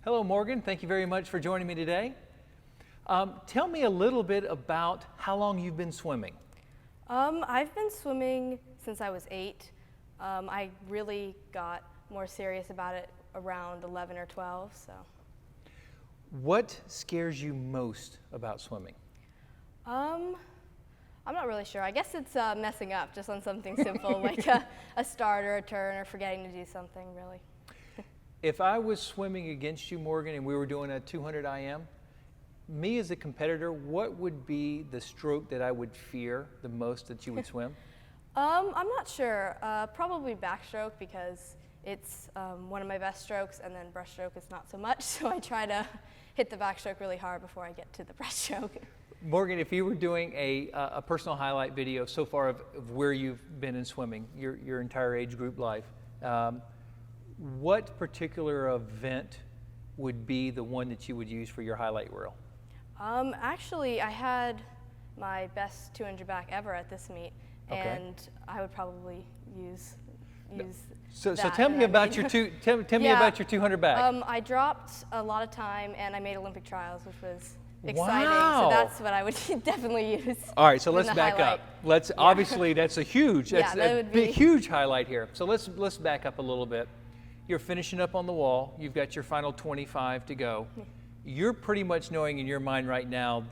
Hello, Morgan. Thank you very much for joining me today. Tell me a little bit about how long you've been swimming. I've been swimming since I was 8. I really got more serious about it around 11 or 12. So. What scares you most about swimming? I'm not really sure. I guess it's messing up just on something simple like a start or a turn or forgetting to do something, really. If I was swimming against you, Morgan, and we were doing a 200 IM, me as a competitor, what would be the stroke that I would fear the most that you would swim? I'm not sure. Probably backstroke because it's one of my best strokes, and then breaststroke is not so much. So I try to hit the backstroke really hard before I get to the breaststroke. Morgan, if you were doing a personal highlight video so far of where you've been in swimming, your entire age group life, what particular event would be the one that you would use for your highlight reel? Actually, I had my best 200 back ever at this meet, okay. And I would probably use So that. tell me about your tell me about your 200 back. I dropped a lot of time, and I made Olympic trials, which was exciting. Wow. So that's what I would definitely use. All right, so let's back highlight. up. Obviously that's a huge, that would be a huge highlight here. So let's back up a little bit. You're finishing up on the wall. You've got your final 25 to go. You're pretty much knowing in your mind right now,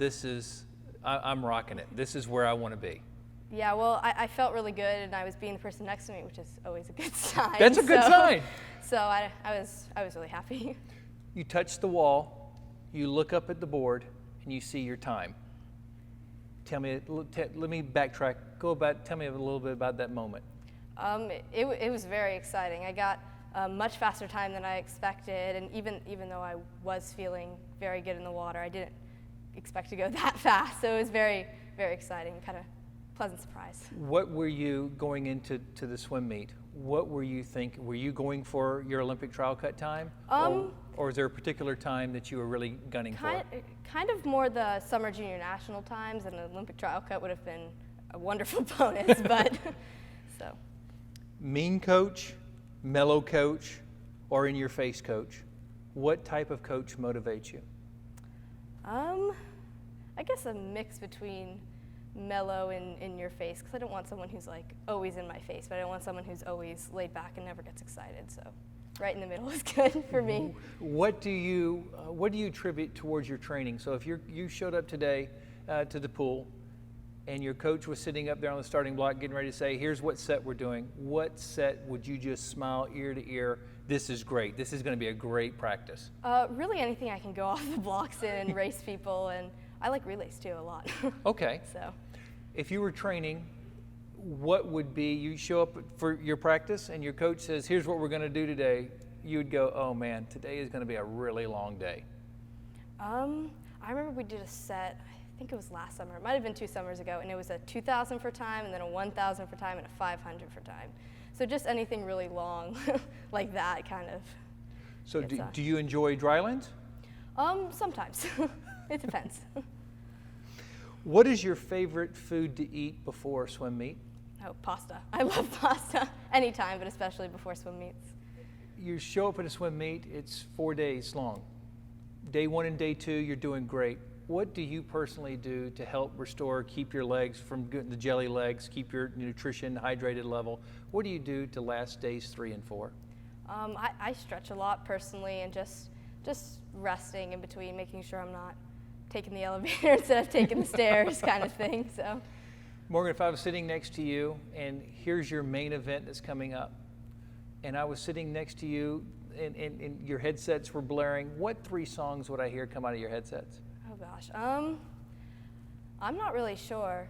I'm rocking it. This is where I want to be. Yeah, well, I felt really good, and I was being the person next to me, which is always a good sign. That's a good sign. So I was really happy. You touch the wall, you look up at the board, and you see your time. Let me backtrack. Tell me a little bit about that moment. It was very exciting. I got a much faster time than I expected, and even though I was feeling very good in the water, I didn't expect to go that fast. So it was very, very exciting, kind of pleasant surprise. What were you going into the swim meet? What were you thinking? Were you going for your Olympic trial cut time? Or is there a particular time that you were really gunning for? Kind of more the summer junior national times, and an Olympic trial cut would have been a wonderful bonus, but so. Mean coach, mellow coach, or in your face coach? What type of coach motivates you? I guess a mix between mellow and in your face, because I don't want someone who's like always in my face, but I don't want someone who's always laid back and never gets excited. So right in the middle is good for me. What do you attribute towards your training? So if you showed up today to the pool, and your coach was sitting up there on the starting block getting ready to say, here's what set we're doing, what set would you just smile ear to ear, this is great, this is going to be a great practice? Really anything I can go off the blocks in and race people, and I like relays too a lot. Okay. So, if you were training, what would be, you show up for your practice and your coach says, here's what we're going to do today, you would go, oh man, today is going to be a really long day. I remember we did a set, I think it was last summer, it might have been 2 summers ago, and it was a 2,000 for time, and then a 1,000 for time, and a 500 for time. So just anything really long like that kind of. So do you enjoy Dryland? Sometimes. It depends. What is your favorite food to eat before swim meet? Oh, pasta. I love pasta anytime, but especially before swim meets. You show up at a swim meet, it's 4 days long. Day 1 and day 2, you're doing great. What do you personally do to help restore, keep your legs from getting the jelly legs, keep your nutrition hydrated level? What do you do to last days 3 and 4? I stretch a lot personally, and just resting in between, making sure I'm not taking the elevator instead of taking the stairs kind of thing. So, Morgan, if I was sitting next to you and here's your main event that's coming up, and I was sitting next to you and your headsets were blaring, what 3 songs would I hear come out of your headsets? oh gosh, I'm not really sure.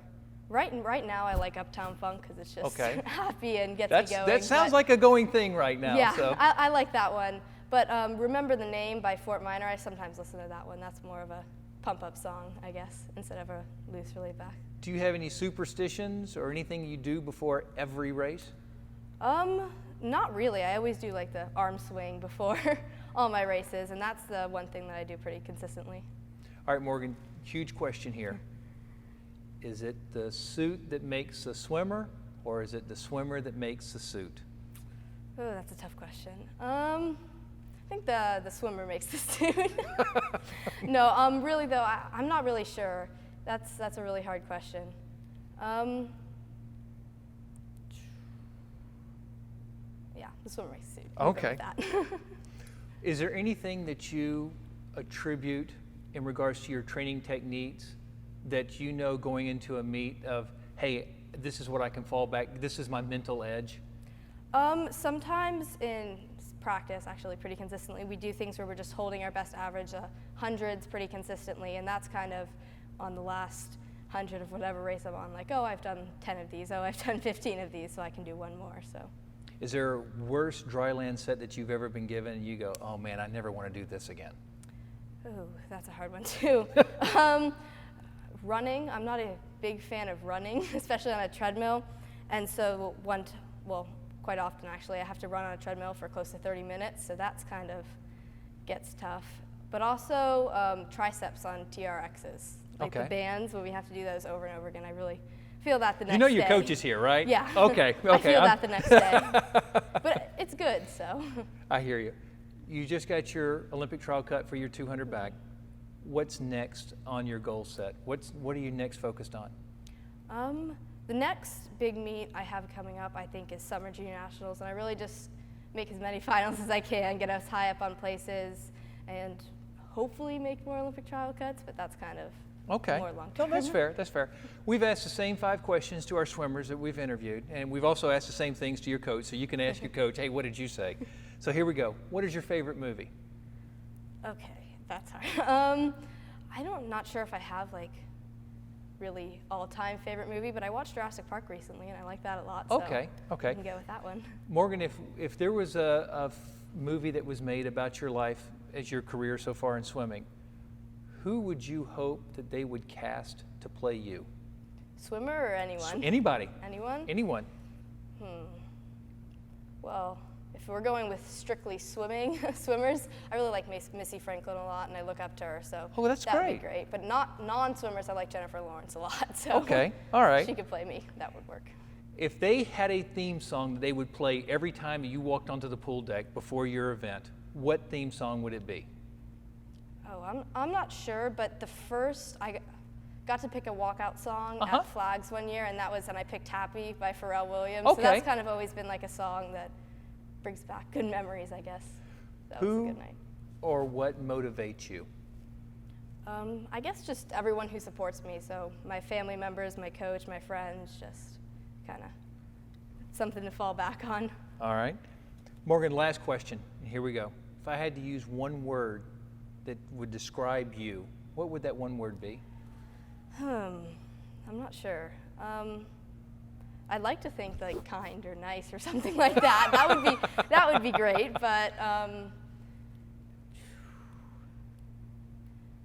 Right now I like Uptown Funk because it's just happy and gets me going. That sounds like a going thing right now. Yeah, so. I like that one. But Remember the Name by Fort Minor, I sometimes listen to that one. That's more of a pump-up song, I guess, instead of a loose or laid back. Do you have any superstitions or anything you do before every race? Not really. I always do like the arm swing before all my races, and that's the one thing that I do pretty consistently. All right, Morgan, huge question here. Is it the suit that makes the swimmer, or is it the swimmer that makes the suit? Oh, that's a tough question. I think the swimmer makes the suit. No, really though, I'm not really sure. That's a really hard question. Yeah, the swimmer makes the suit. I'll go with that. Is there anything that you attribute in regards to your training techniques that you know going into a meet of, hey, this is what I can fall back, this is my mental edge? Sometimes in practice, actually pretty consistently, we do things where we're just holding our best average, hundreds pretty consistently, and that's kind of on the last 100 of whatever race I'm on, like, oh, I've done 10 of these, oh, I've done 15 of these, so I can do one more, so. Is there a worst dryland set that you've ever been given and you go, oh man, I never want to do this again? Ooh, that's a hard one too. Running, I'm not a big fan of running, especially on a treadmill, and so quite often actually, I have to run on a treadmill for close to 30 minutes, so that's kind of gets tough. But also triceps on TRXs, like the bands, when we have to do those over and over again. I really feel that the next day. You know your coach is here, right? Yeah. Okay. I feel that the next day. But it's good, so. I hear you. You just got your Olympic trial cut for your 200 back. What's next on your goal set? What are you next focused on? The next big meet I have coming up, I think, is Summer Junior Nationals, and I really just make as many finals as I can, get us high up on places, and hopefully make more Olympic trial cuts, but that's kind of more long-term. No, that's fair, that's fair. We've asked the same 5 questions to our swimmers that we've interviewed, and we've also asked the same things to your coach, so you can ask your coach, hey, what did you say? So here we go. What is your favorite movie? Okay, that's hard. I'm not sure if I have, like, really all-time favorite movie, but I watched Jurassic Park recently, and I like that a lot, so okay. I can go with that one. Morgan, if there was a movie that was made about your life as your career so far in swimming, who would you hope that they would cast to play you? Swimmer or anyone? Anybody. Anyone? Anyone. Well, if we're going with strictly swimmers, I really like Missy Franklin a lot, and I look up to her, so that's that would great. be great. But not non-swimmers, I like Jennifer Lawrence a lot, so okay, all right. she could play me, that would work. If they had a theme song that they would play every time you walked onto the pool deck before your event, what theme song would it be? Oh, I'm not sure, but I got to pick a walkout song at Flags one year, and I picked Happy by Pharrell Williams. Okay. So that's kind of always been like a song that brings back good memories, I guess. That was a good night. Or what motivates you? I guess just everyone who supports me. So my family members, my coach, my friends, just kind of something to fall back on. All right. Morgan, last question. Here we go. If I had to use one word that would describe you, what would that one word be? I'm not sure. I'd like to think like kind or nice or something like that. That would be great. But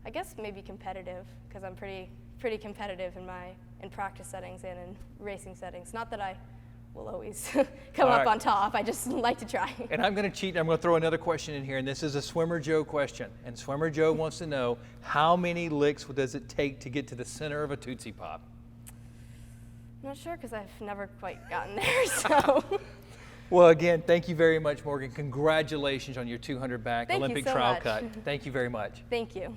I guess maybe competitive, because I'm pretty competitive in practice settings and in racing settings. Not that I will always come up on top. I just like to try. And I'm going to cheat. I'm going to throw another question in here, and this is a Swimmer Joe question. And Swimmer Joe wants to know, how many licks does it take to get to the center of a Tootsie Pop? I'm not sure, because I've never quite gotten there, so. Well, again, thank you very much, Morgan. Congratulations on your 200 back Olympic trial cut. Thank you so much. Thank you very much. Thank you.